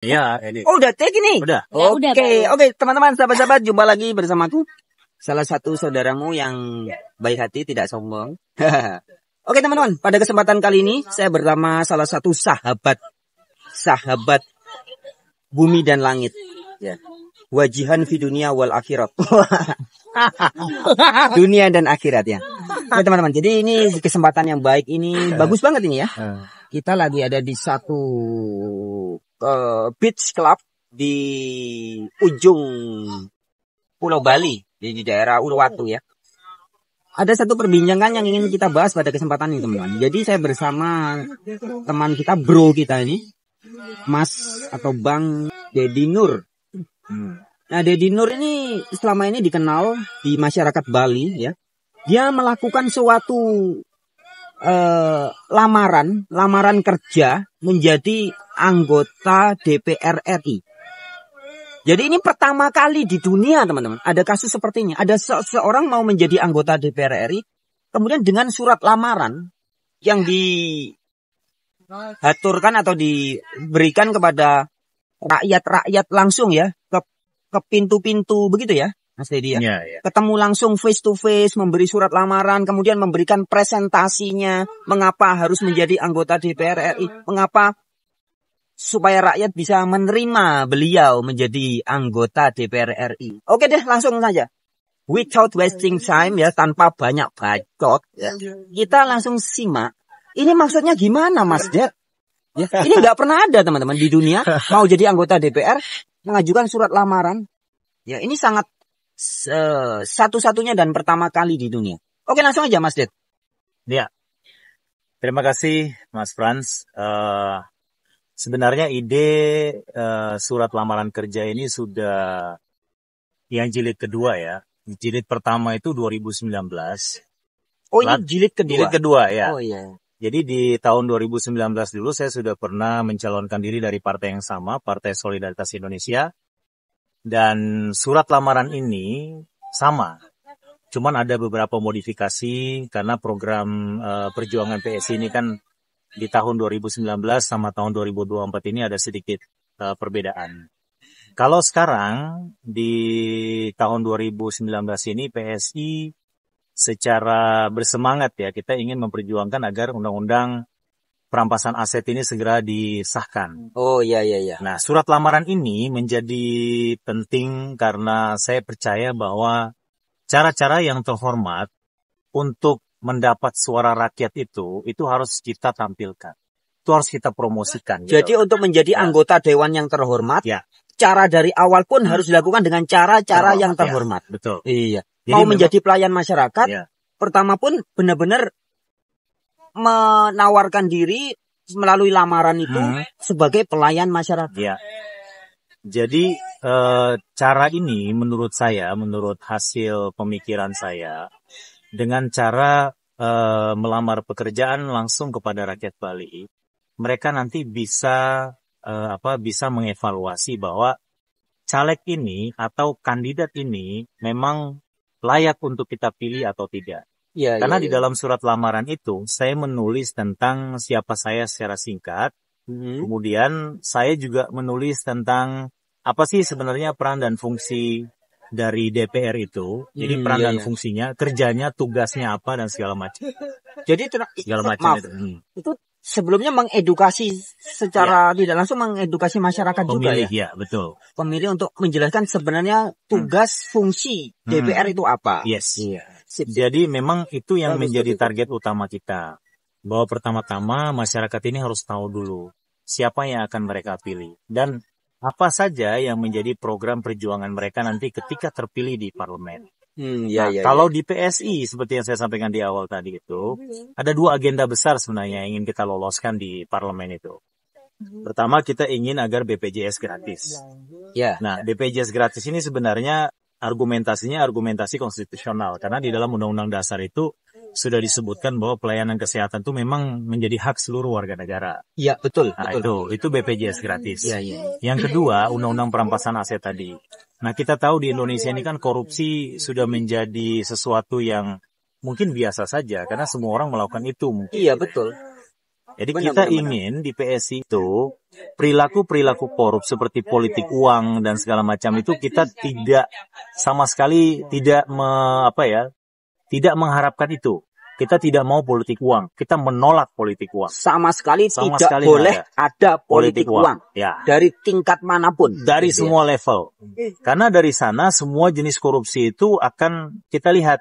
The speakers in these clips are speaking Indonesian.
Iya, ini. Oh, udah take ini? Udah. Oke, teman-teman, sahabat-sahabat, jumpa lagi bersamaku. Salah satu saudaramu yang baik hati, tidak sombong. Oke, teman-teman, pada kesempatan kali ini saya bersama salah satu sahabat bumi dan langit. Ya. Wajihan fi dunia wal akhirat. Dunia dan akhirat ya. Oke, teman-teman, jadi ini kesempatan yang baik ini, bagus banget ini ya. Kita lagi ada di satu beach club di ujung Pulau Bali, di daerah Uluwatu ya. Ada satu perbincangan yang ingin kita bahas pada kesempatan ini, teman-teman. Jadi saya bersama teman kita, bro kita ini, Mas atau Bang Dedi Nur. Nah, Dedi Nur ini selama ini dikenal di masyarakat Bali ya. Dia melakukan suatu lamaran kerja menjadi anggota DPR RI. Jadi ini pertama kali di dunia, teman-teman, ada kasus seperti ini. Ada seseorang mau menjadi anggota DPR RI, kemudian dengan surat lamaran yang dihaturkan atau diberikan kepada rakyat langsung ya, ke pintu-pintu begitu ya, Mas Dedi ya. Ya. Ketemu langsung face to face, memberi surat lamaran, kemudian memberikan presentasinya, mengapa harus menjadi anggota DPR RI, mengapa supaya rakyat bisa menerima beliau menjadi anggota DPR RI. Oke deh, langsung saja. Without wasting time ya, tanpa banyak bacot ya. Kita langsung simak. Ini maksudnya gimana, Mas Ded? Ya, ini nggak pernah ada, teman-teman, di dunia mau jadi anggota DPR mengajukan surat lamaran. Ya, ini sangat satu-satunya dan pertama kali di dunia. Oke, langsung aja, Mas Ded. Ya. Terima kasih, Mas Frans. Sebenarnya ide surat lamaran kerja ini sudah yang jilid kedua ya. Jilid pertama itu 2019. Oh, ini jilid kedua? Jilid kedua ya. Oh iya. Jadi di tahun 2019 dulu saya sudah pernah mencalonkan diri dari partai yang sama, Partai Solidaritas Indonesia. Dan surat lamaran ini sama. Cuman ada beberapa modifikasi karena program perjuangan PSI ini kan di tahun 2019 sama tahun 2024 ini ada sedikit perbedaan. Kalau sekarang di tahun 2019 ini PSI secara bersemangat ya, kita ingin memperjuangkan agar undang-undang perampasan aset ini segera disahkan. Oh iya. Nah, surat lamaran ini menjadi penting karena saya percaya bahwa cara-cara yang terhormat untuk mendapat suara rakyat itu harus kita tampilkan. Itu harus kita promosikan. Jadi untuk menjadi anggota dewan yang terhormat, cara dari awal pun harus dilakukan dengan cara-cara yang terhormat. Ya, betul. Iya. Jadi mau menjadi pelayan masyarakat, pertama pun benar-benar menawarkan diri melalui lamaran itu sebagai pelayan masyarakat. Ya. Jadi cara ini menurut saya, menurut hasil pemikiran saya, dengan cara melamar pekerjaan langsung kepada rakyat Bali, mereka nanti bisa mengevaluasi bahwa caleg ini atau kandidat ini memang layak untuk kita pilih atau tidak. Karena di dalam surat lamaran itu saya menulis tentang siapa saya secara singkat. Kemudian saya juga menulis tentang apa sih sebenarnya peran dan fungsi dari DPR itu, jadi peran dan fungsinya, kerjanya, tugasnya apa dan segala macam. Jadi segala macam itu sebelumnya mengedukasi secara tidak langsung mengedukasi masyarakat pemilih, juga ya. Ya, betul. Pemilih untuk menjelaskan sebenarnya tugas fungsi DPR itu apa. Yes. Jadi memang itu yang menjadi target utama kita. Bahwa pertama-tama masyarakat ini harus tahu dulu siapa yang akan mereka pilih dan apa saja yang menjadi program perjuangan mereka nanti ketika terpilih di parlemen. Kalau di PSI, seperti yang saya sampaikan di awal tadi itu, ada dua agenda besar sebenarnya yang ingin kita loloskan di parlemen itu. Pertama, kita ingin agar BPJS gratis. Nah, BPJS gratis ini sebenarnya argumentasinya argumentasi konstitusional. Karena di dalam Undang-Undang Dasar itu sudah disebutkan bahwa pelayanan kesehatan itu memang menjadi hak seluruh warga negara. Iya, betul. Nah, itu BPJS gratis. Iya. Yang kedua, undang-undang perampasan aset tadi. Nah, kita tahu di Indonesia ini kan korupsi sudah menjadi sesuatu yang mungkin biasa saja karena semua orang melakukan itu. Iya, betul. Jadi kita ingin di PSI itu perilaku-perilaku korup seperti politik uang dan segala macam itu kita tidak sama sekali tidak tidak mengharapkan itu. Kita tidak mau politik uang. Kita menolak politik uang. Sama sekali tidak boleh ada politik uang. Ya. Dari tingkat manapun. Dari semua level. Karena dari sana semua jenis korupsi itu akan kita lihat.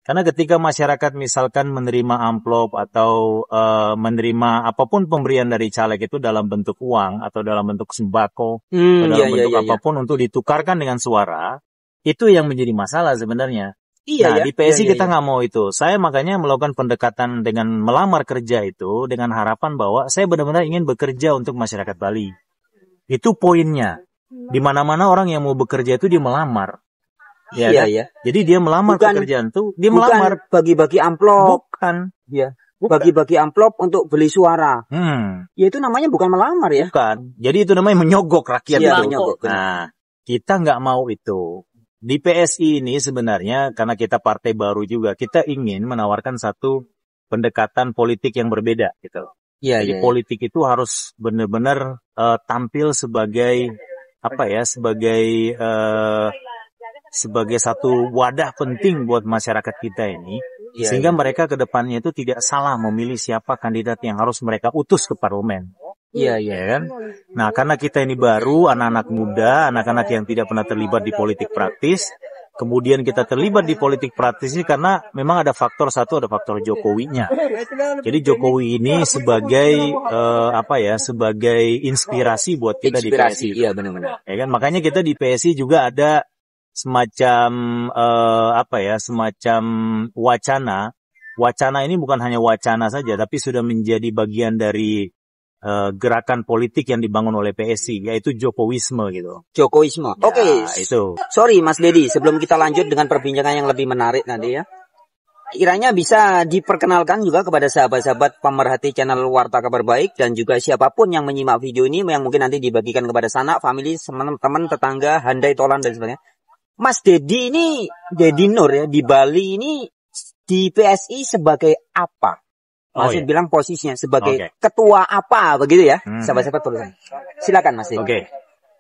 Karena ketika masyarakat misalkan menerima amplop atau menerima apapun pemberian dari caleg itu dalam bentuk uang atau dalam bentuk sembako atau dalam bentuk apapun untuk ditukarkan dengan suara, itu yang menjadi masalah sebenarnya. Nah, di PSI kita nggak mau itu. Saya makanya melakukan pendekatan dengan melamar kerja itu dengan harapan bahwa saya benar-benar ingin bekerja untuk masyarakat Bali. Itu poinnya. Di mana-mana orang yang mau bekerja itu dia melamar. Ya. Jadi dia melamar pekerjaan itu, dia melamar. Bagi-bagi amplop. Bukan. Bagi-bagi amplop untuk beli suara. Ya itu namanya bukan melamar ya. Bukan. Jadi itu namanya menyogok rakyat itu. Menyogok. Nah, kita nggak mau itu. Di PSI ini sebenarnya karena kita partai baru juga, kita ingin menawarkan satu pendekatan politik yang berbeda gitu. Jadi politik itu harus benar-benar tampil sebagai sebagai satu wadah penting buat masyarakat kita ini, sehingga mereka ke depannya itu tidak salah memilih siapa kandidat yang harus mereka utus ke parlemen. Iya kan? Nah, karena kita ini baru, anak-anak muda, anak-anak yang tidak pernah terlibat di politik praktis, kemudian kita terlibat di politik praktis ini karena memang ada faktor Jokowinya. Jadi Jokowi ini sebagai sebagai inspirasi buat kita di PSI. Iya, benar-benar. Ya kan? Makanya kita di PSI juga ada semacam semacam wacana. Wacana ini bukan hanya wacana saja, tapi sudah menjadi bagian dari gerakan politik yang dibangun oleh PSI, yaitu Jokowisme gitu. Jokowisme. Ya, Oke. Itu. Sorry Mas Dedi, sebelum kita lanjut dengan perbincangan yang lebih menarik nanti ya. Kiranya bisa diperkenalkan juga kepada sahabat-sahabat pemerhati channel Warta Kabar Baik dan juga siapapun yang menyimak video ini yang mungkin nanti dibagikan kepada sanak, family, teman-teman, tetangga, handai, tolan dan sebagainya. Mas Dedi ini, Dedi Nur ya, di Bali ini di PSI sebagai apa? Masih bilang posisinya sebagai ketua apa begitu ya? Sahabat-sahabat tulisan. Silakan Mas. Oke.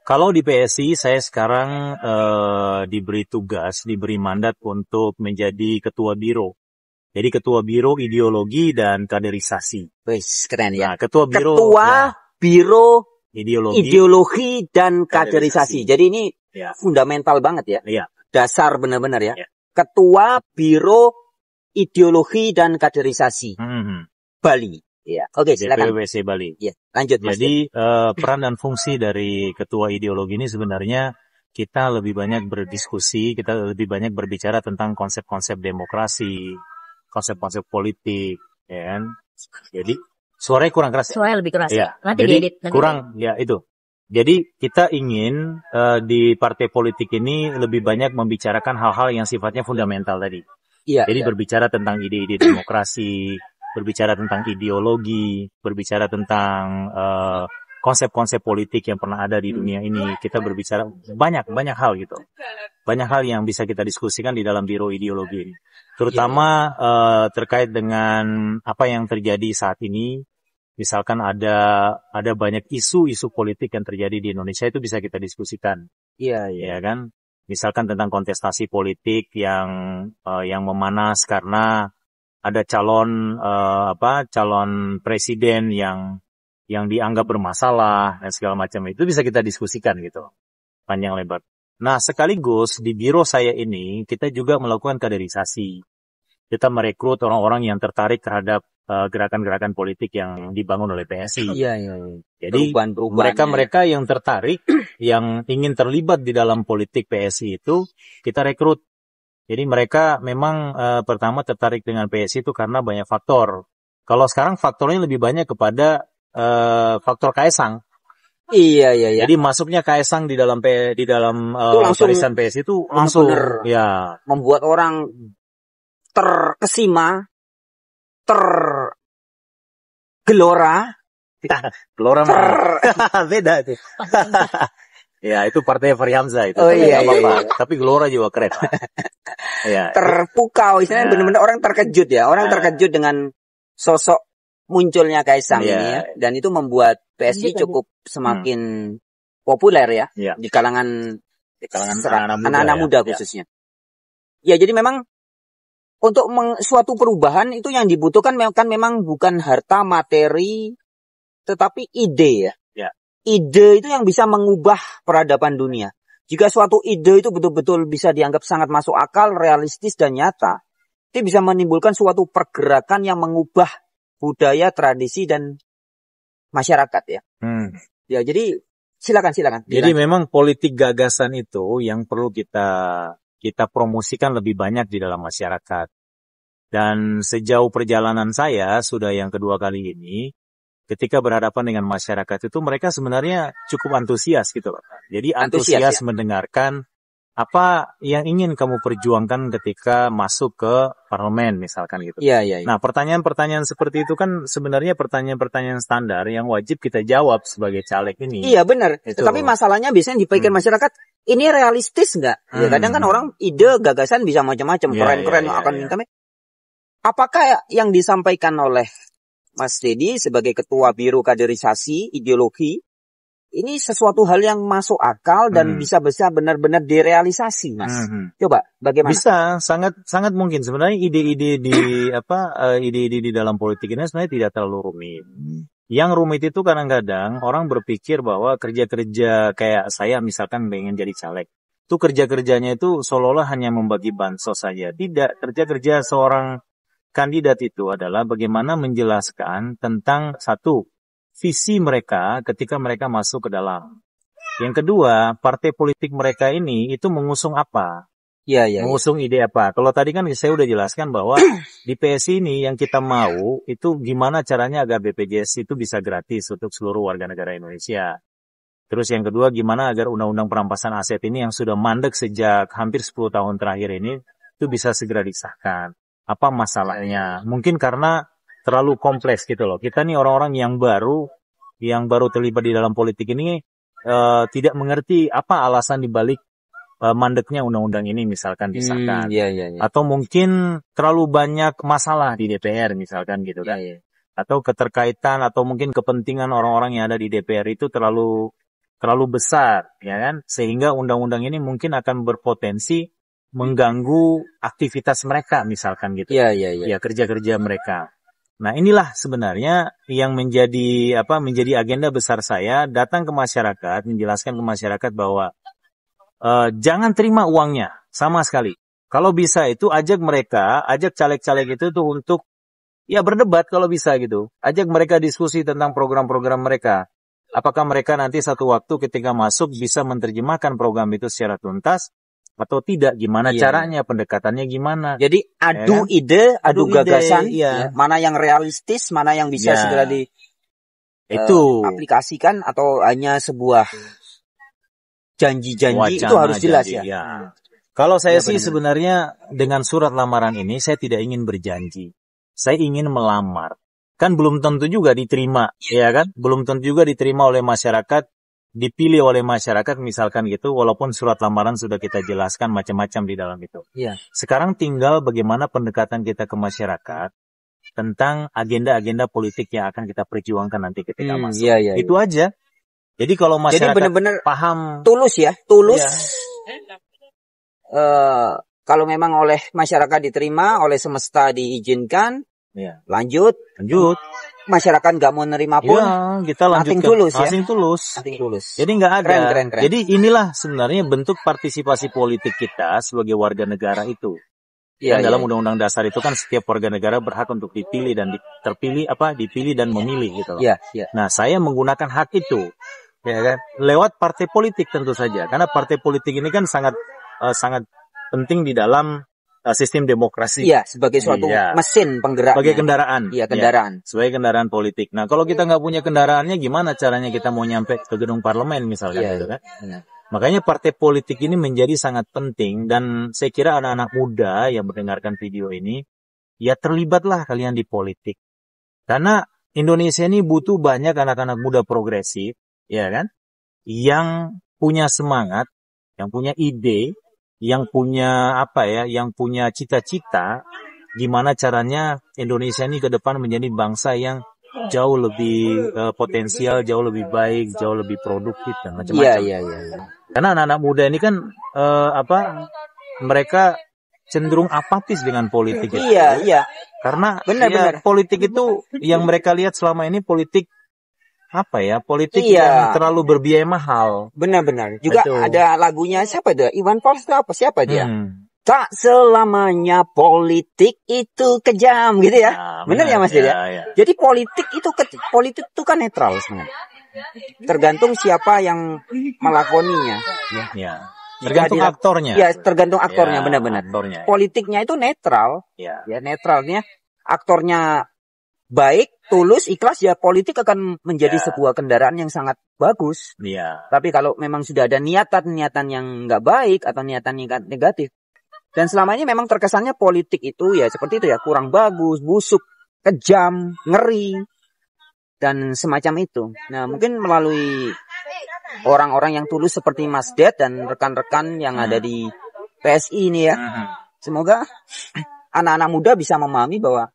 Kalau di PSI saya sekarang diberi mandat untuk menjadi ketua biro. Jadi ketua biro ideologi dan kaderisasi. Wes, keren ya. Nah, ketua biro biro ideologi dan kaderisasi. Jadi ini fundamental banget ya. Iya. Dasar benar-benar ya. Ketua biro ideologi dan kaderisasi Bali. Ya. Oke, silakan. DPWC Bali. Ya, lanjut Mas. Jadi peran dan fungsi dari ketua ideologi ini sebenarnya kita lebih banyak berdiskusi, kita lebih banyak berbicara tentang konsep-konsep demokrasi, konsep-konsep politik, ya kan? Jadi suaranya kurang keras. Suaranya lebih keras. Ya. Nanti jadi diedit. kurang ya itu. Jadi kita ingin di partai politik ini lebih banyak membicarakan hal-hal yang sifatnya fundamental tadi. Jadi berbicara tentang ide-ide demokrasi, berbicara tentang ideologi, berbicara tentang konsep-konsep politik yang pernah ada di dunia ini. Kita berbicara banyak hal gitu. Banyak hal yang bisa kita diskusikan di dalam biro ideologi ini. Terutama terkait dengan apa yang terjadi saat ini. Misalkan ada banyak isu-isu politik yang terjadi di Indonesia itu bisa kita diskusikan. Iya kan? Misalkan tentang kontestasi politik yang memanas karena ada calon presiden yang dianggap bermasalah dan segala macam, itu bisa kita diskusikan gitu panjang lebar. Nah, sekaligus di biro saya ini kita juga melakukan kaderisasi. Kita merekrut orang-orang yang tertarik terhadap gerakan-gerakan politik yang dibangun oleh PSI. Iya. Jadi mereka yang tertarik, yang ingin terlibat di dalam politik PSI itu kita rekrut. Jadi mereka memang pertama tertarik dengan PSI itu karena banyak faktor. Kalau sekarang faktornya lebih banyak kepada faktor Kaesang. Iya. Jadi masuknya Kaesang di dalam barisan PSI itu langsung membuat orang terkesima, gelora beda itu. Ya, itu partai Fahri-Hamzah itu. Oh iya. Tapi gelora juga keren. Terpukau, istilahnya benar-benar orang terkejut ya. Orang terkejut dengan sosok munculnya Kaisang Iya. ini ya, dan itu membuat PSI cukup semakin populer ya di kalangan anak-anak muda khususnya. Ya, jadi memang untuk suatu perubahan itu yang dibutuhkan kan memang bukan harta materi, tetapi ide ya. Ide itu yang bisa mengubah peradaban dunia. Jika suatu ide itu betul-betul bisa dianggap sangat masuk akal, realistis dan nyata, itu bisa menimbulkan suatu pergerakan yang mengubah budaya, tradisi dan masyarakat ya. Ya, jadi silakan. Jadi memang politik gagasan itu yang perlu kita promosikan lebih banyak di dalam masyarakat. Dan sejauh perjalanan saya sudah yang kedua kali ini, ketika berhadapan dengan masyarakat itu mereka sebenarnya cukup antusias gitu loh. Jadi antusias mendengarkan apa yang ingin kamu perjuangkan ketika masuk ke parlemen misalkan gitu. Iya. Nah, pertanyaan-pertanyaan seperti itu kan sebenarnya pertanyaan-pertanyaan standar yang wajib kita jawab sebagai caleg ini. Iya benar. Itu. Tetapi masalahnya biasanya dipikir masyarakat, ini realistis nggak? Ya, kadang kan orang ide gagasan bisa macam-macam, keren-keren akan minta. Apakah yang disampaikan oleh Mas Dedi sebagai Ketua Biro Kaderisasi Ideologi, ini sesuatu hal yang masuk akal dan bisa benar-benar direalisasi, Mas. Coba, bagaimana? Bisa, sangat mungkin. Sebenarnya ide-ide di dalam politik ini sebenarnya tidak terlalu rumit. Yang rumit itu kadang-kadang orang berpikir bahwa kerja-kerja kayak saya misalkan pengen jadi caleg. Itu kerja-kerjanya itu seolah-olah hanya membagi bansos saja. Tidak, kerja-kerja seorang kandidat itu adalah bagaimana menjelaskan tentang satu, visi mereka ketika mereka masuk ke dalam. Yang kedua, partai politik mereka ini itu mengusung apa? Mengusung ide apa? Kalau tadi kan saya udah jelaskan bahwa di PSI ini yang kita mau itu gimana caranya agar BPJS itu bisa gratis untuk seluruh warga negara Indonesia. Terus yang kedua, gimana agar undang-undang perampasan aset ini yang sudah mandek sejak hampir 10 tahun terakhir ini itu bisa segera disahkan. Apa masalahnya? Mungkin karena terlalu kompleks gitu loh. Kita nih orang-orang yang baru terlibat di dalam politik ini tidak mengerti apa alasan dibalik mandeknya undang-undang ini misalkan disahkan. Atau mungkin terlalu banyak masalah di DPR misalkan gitu kan. Atau keterkaitan atau mungkin kepentingan orang-orang yang ada di DPR itu terlalu besar, ya kan? Sehingga undang-undang ini mungkin akan berpotensi mengganggu aktivitas mereka misalkan gitu. Ya, kerja-kerja mereka. Nah, inilah sebenarnya yang menjadi agenda besar saya, datang ke masyarakat, menjelaskan ke masyarakat bahwa jangan terima uangnya sama sekali. Kalau bisa itu ajak caleg-caleg itu tuh untuk ya berdebat kalau bisa gitu. Ajak mereka diskusi tentang program-program mereka. Apakah mereka nanti satu waktu ketika masuk bisa menerjemahkan program itu secara tuntas atau tidak, gimana caranya, pendekatannya gimana. Jadi adu ide, adu gagasan, mana yang realistis, mana yang bisa segera aplikasikan atau hanya sebuah janji-janji itu harus jelas ya. Kalau saya sih sebenarnya dengan surat lamaran ini saya tidak ingin berjanji. Saya ingin melamar. Kan belum tentu juga diterima, ya kan? Belum tentu juga diterima oleh masyarakat, dipilih oleh masyarakat misalkan gitu, walaupun surat lamaran sudah kita jelaskan macam-macam di dalam itu. Sekarang tinggal bagaimana pendekatan kita ke masyarakat tentang agenda-agenda politik yang akan kita perjuangkan nanti ketika masuk. Itu aja. Jadi kalau masyarakat benar-benar paham, tulus. Kalau memang oleh masyarakat diterima, oleh semesta diizinkan, lanjut. Masyarakat nggak mau nerima pun, kita lanjutkan. Tulus. Jadi nggak ada. Keren. Jadi inilah sebenarnya bentuk partisipasi politik kita sebagai warga negara itu. Dalam Undang-Undang Dasar itu kan setiap warga negara berhak untuk dipilih dan dipilih dan memilih gitu. Nah, saya menggunakan hak itu, ya kan, lewat partai politik tentu saja, karena partai politik ini kan sangat penting di dalam sistem demokrasi. Sebagai suatu mesin penggerak. Sebagai kendaraan. Kendaraan. Sebagai kendaraan politik. Nah, kalau kita nggak punya kendaraannya, gimana caranya kita mau nyampe ke gedung parlemen misalkan gitu kan? Makanya partai politik ini menjadi sangat penting, dan saya kira anak-anak muda yang mendengarkan video ini, ya terlibatlah kalian di politik. Karena Indonesia ini butuh banyak anak-anak muda progresif, ya kan? Yang punya semangat, yang punya ide, yang punya yang punya cita-cita gimana caranya Indonesia ini ke depan menjadi bangsa yang jauh lebih potensial, jauh lebih baik, jauh lebih produktif dan macam-macam. Iya. Karena anak-anak muda ini kan mereka cenderung apatis dengan politik itu. Iya. Karena Benar. politik itu yang mereka lihat selama ini politik politik Iya. yang terlalu berbiaya mahal. Benar. Juga Betul. ada lagunya siapa dia? Iwan Fals itu apa? Siapa dia? Tak selamanya politik itu kejam gitu ya. Nah, benar ya Mas Dede? Ya. Jadi politik itu kan netral sebenarnya. Tergantung siapa yang melakoninya. Ya. Tergantung aktornya. Ya, tergantung aktornya, Ya, benar-benar. aktornya. Politiknya itu netral. Ya. Ya, netralnya. Aktornya baik, tulus, ikhlas, ya politik akan menjadi sebuah kendaraan yang sangat bagus. Iya. Tapi kalau memang sudah ada niatan yang nggak baik atau niatan negatif, dan selama ini memang terkesannya politik itu ya seperti itu ya, kurang bagus, busuk, kejam, ngeri, dan semacam itu. Nah, mungkin melalui orang-orang yang tulus seperti Mas Ded dan rekan-rekan yang ada di PSI ini ya, semoga anak-anak muda bisa memahami bahwa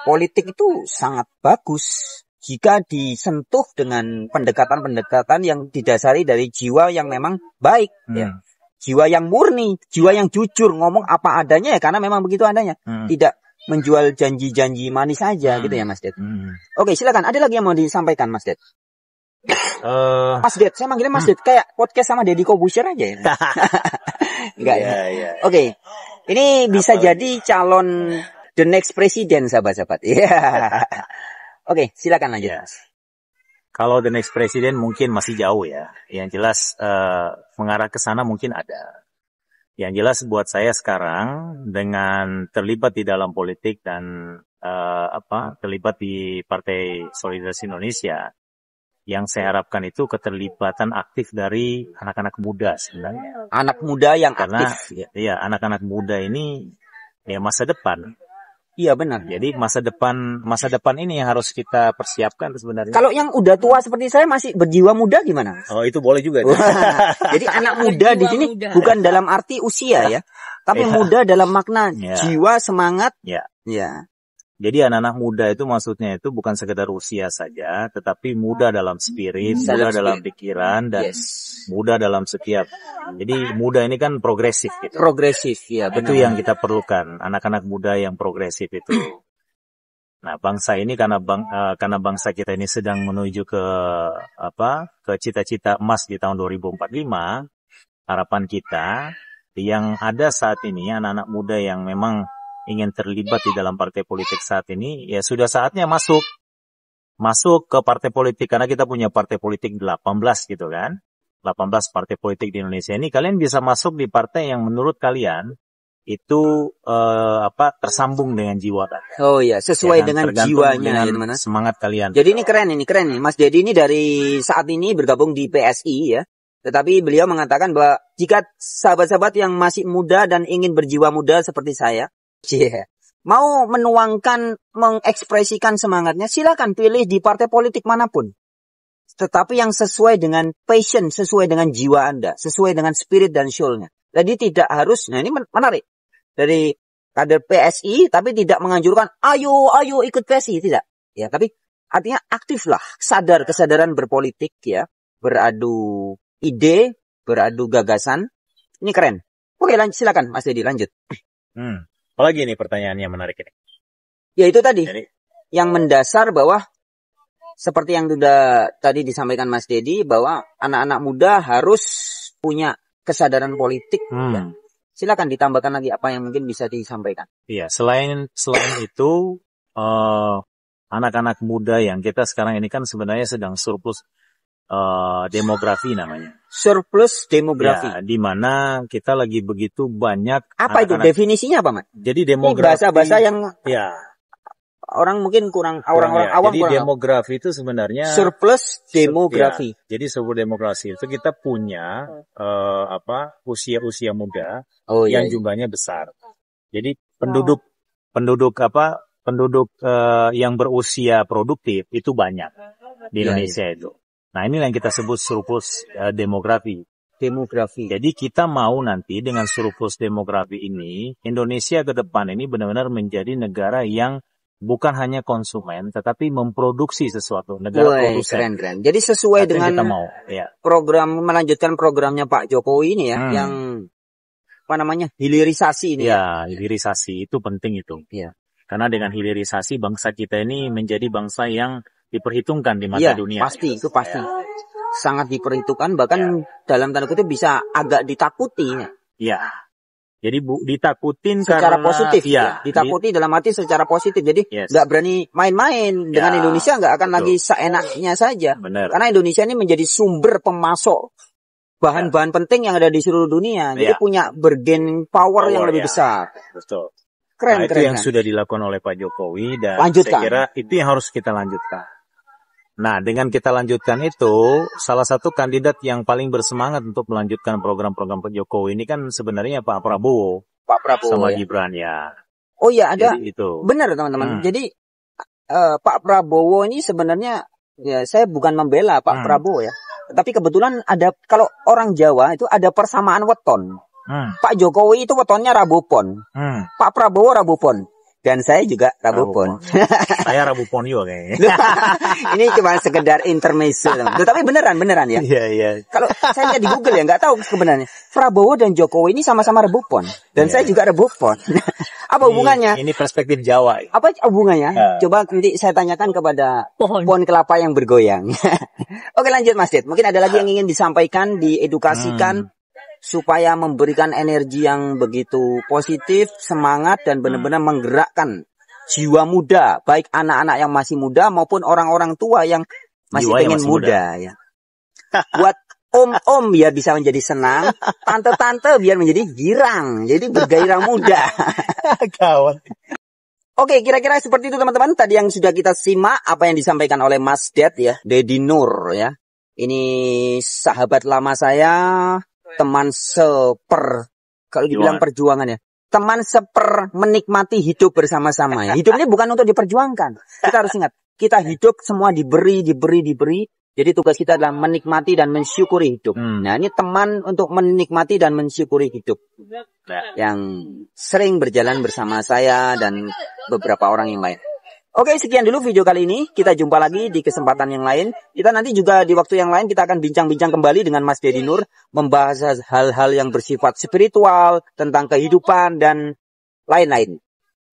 politik itu sangat bagus jika disentuh dengan pendekatan-pendekatan yang didasari dari jiwa yang memang baik, ya. Jiwa yang murni, jiwa yang jujur, ngomong apa adanya ya karena memang begitu adanya. Tidak menjual janji-janji manis saja gitu ya Mas Ded. Oke, silakan. Ada lagi yang mau disampaikan Mas Ded? Mas Ded, saya manggilnya Mas Ded kayak podcast sama Deddy Kobusier aja ya. Enggak ya. Oke. Ini bisa jadi calon the next president sahabat-sahabat. Iya. Oke, silakan lanjut. Mas. Kalau the next president mungkin masih jauh ya. Yang jelas mengarah ke sana mungkin ada. Yang jelas buat saya sekarang dengan terlibat di dalam politik dan terlibat di Partai Solidaritas Indonesia, yang saya harapkan itu keterlibatan aktif dari anak-anak muda sebenarnya. Anak muda yang karena, aktif. Ya, anak-anak muda ini ya masa depan. Iya benar. Jadi masa depan ini yang harus kita persiapkan sebenarnya. Kalau yang udah tua seperti saya masih berjiwa muda gimana? Oh, itu boleh juga. Jadi anak muda di sini bukan dalam arti usia ya, tapi muda dalam makna jiwa, semangat. Ya. Jadi anak-anak muda itu maksudnya itu bukan sekedar usia saja, tetapi muda dalam spirit, muda dalam pikiran, dan muda dalam setiap. Jadi muda ini kan progresif gitu. Progresif, ya benar. Itu yang kita perlukan, anak-anak muda yang progresif itu. Nah, bangsa ini karena bangsa kita ini sedang menuju ke cita-cita emas di tahun 2045, harapan kita yang ada saat ini anak-anak muda yang memang ingin terlibat di dalam partai politik saat ini, ya sudah saatnya masuk ke partai politik, karena kita punya partai politik 18 gitu kan. 18 partai politik di Indonesia ini, kalian bisa masuk di partai yang menurut kalian itu tersambung dengan jiwa. Oh iya, sesuai dengan jiwanya dengan semangat kalian. Jadi ini keren nih. Mas Deddy ini dari saat ini bergabung di PSI ya. Tetapi beliau mengatakan bahwa jika sahabat-sahabat yang masih muda dan ingin berjiwa muda seperti saya, mau menuangkan, mengekspresikan semangatnya, silakan pilih di partai politik manapun. Tetapi yang sesuai dengan passion, sesuai dengan jiwa Anda, sesuai dengan spirit dan soul-nya. Jadi tidak harus, nah ini menarik. Dari kader PSI, tapi tidak menganjurkan, ayo ikut PSI, tidak. Ya, tapi artinya aktiflah, kesadaran berpolitik ya, beradu ide, beradu gagasan. Ini keren. Oke, silakan Mas Deddy, lanjut. Apalagi ini pertanyaannya menarik ini. Ya itu tadi. Yang mendasar bahwa seperti yang sudah tadi disampaikan Mas Deddy, bahwa anak-anak muda harus punya kesadaran politik. Ya. Silakan ditambahkan lagi apa yang mungkin bisa disampaikan. Iya, selain itu anak-anak muda yang kita sekarang ini kan sebenarnya sedang surplus demografi namanya. Surplus demografi. Ya, di mana kita lagi begitu banyak. Apa itu definisinya apa, Mas? Jadi demografi. Bahasa-bahasa yang ya orang mungkin orang-orang awam. Jadi demografi itu sebenarnya surplus demografi. Jadi surplus demografi itu kita punya usia muda yang jumlahnya besar. Jadi penduduk yang berusia produktif itu banyak di Indonesia itu. Nah, ini yang kita sebut surplus demografi. Jadi kita mau nanti dengan surplus demografi ini, Indonesia ke depan ini benar-benar menjadi negara yang bukan hanya konsumen, tetapi memproduksi sesuatu. Negara Woi, produsen. keren. Jadi sesuai Itu yang dengan kita mau. Ya. program, melanjutkan programnya Pak Jokowi ini ya, yang apa namanya, hilirisasi ini. Ya, hilirisasi itu penting itu. Iya. Karena dengan hilirisasi bangsa kita ini menjadi bangsa yang diperhitungkan di mata Iya, dunia. pasti, itu pasti. Sangat diperhitungkan, bahkan dalam tanda kutip bisa agak ditakuti. Ya. Jadi ditakutin Secara karena positif. ya, Ditakuti dalam arti secara positif. Jadi Yes. nggak berani main-main dengan Ya, Indonesia, nggak akan betul. lagi seenaknya saja. Benar. Karena Indonesia ini menjadi sumber pemasok bahan-bahan penting yang ada di seluruh dunia. Jadi Ya. punya bargaining power yang lebih ya. besar. Betul. Keren, Nah, itu keren. yang sudah dilakukan oleh Pak Jokowi dan Lanjutkan. saya kira itu yang harus kita lanjutkan. Nah, dengan kita lanjutkan itu, salah satu kandidat yang paling bersemangat untuk melanjutkan program-program Pak Jokowi ini kan sebenarnya Pak Prabowo Pak Prabowo. sama Ya. Gibran ya. Oh iya, ada. Jadi itu. Benar teman-teman. Jadi Pak Prabowo ini sebenarnya, ya saya bukan membela Pak Prabowo ya. Tapi kebetulan ada, kalau orang Jawa itu ada persamaan weton. Pak Jokowi itu wetonnya Rabu Pon. Pak Prabowo Rabu Pon. Dan saya juga Rabu Pon. Saya Rabu Pon juga kayaknya. Ini cuma sekedar intermezzo. Tapi beneran ya. Iya, iya. Kalau saya lihat di Google ya, nggak tahu sebenarnya. Prabowo dan Jokowi ini sama-sama Rabu Pon. Dan saya juga Rabu Pon. Apa hubungannya? Ini perspektif Jawa. Apa hubungannya? Coba nanti saya tanyakan kepada pohon kelapa yang bergoyang. Oke, lanjut Mas Dit. Mungkin ada lagi yang ingin disampaikan, diedukasikan, supaya memberikan energi yang begitu positif, semangat, dan benar-benar menggerakkan jiwa muda, baik anak-anak yang masih muda maupun orang-orang tua yang masih Jiwa yang pengen masih muda ya. Buat om-om biar bisa menjadi senang, tante-tante biar menjadi girang, jadi bergairah muda. Kawan. Oke, kira-kira seperti itu teman-teman. Tadi yang sudah kita simak apa yang disampaikan oleh Mas Ded ya, Dedi Nur ya. Ini sahabat lama saya, teman kalau dibilang perjuangan ya, teman menikmati hidup bersama-sama ya. Hidup ini bukan untuk diperjuangkan. Kita harus ingat, kita hidup semua diberi. Jadi tugas kita adalah menikmati dan mensyukuri hidup. Nah, ini teman untuk menikmati dan mensyukuri hidup. Yang sering berjalan bersama saya dan beberapa orang yang lain. Oke, sekian dulu video kali ini. Kita jumpa lagi di kesempatan yang lain. Kita nanti juga di waktu yang lain kita akan bincang-bincang kembali dengan Mas Dedi Nur, membahas hal-hal yang bersifat spiritual, tentang kehidupan dan lain-lain.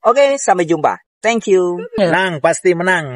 Oke, sampai jumpa. Thank you. Menang, pasti menang.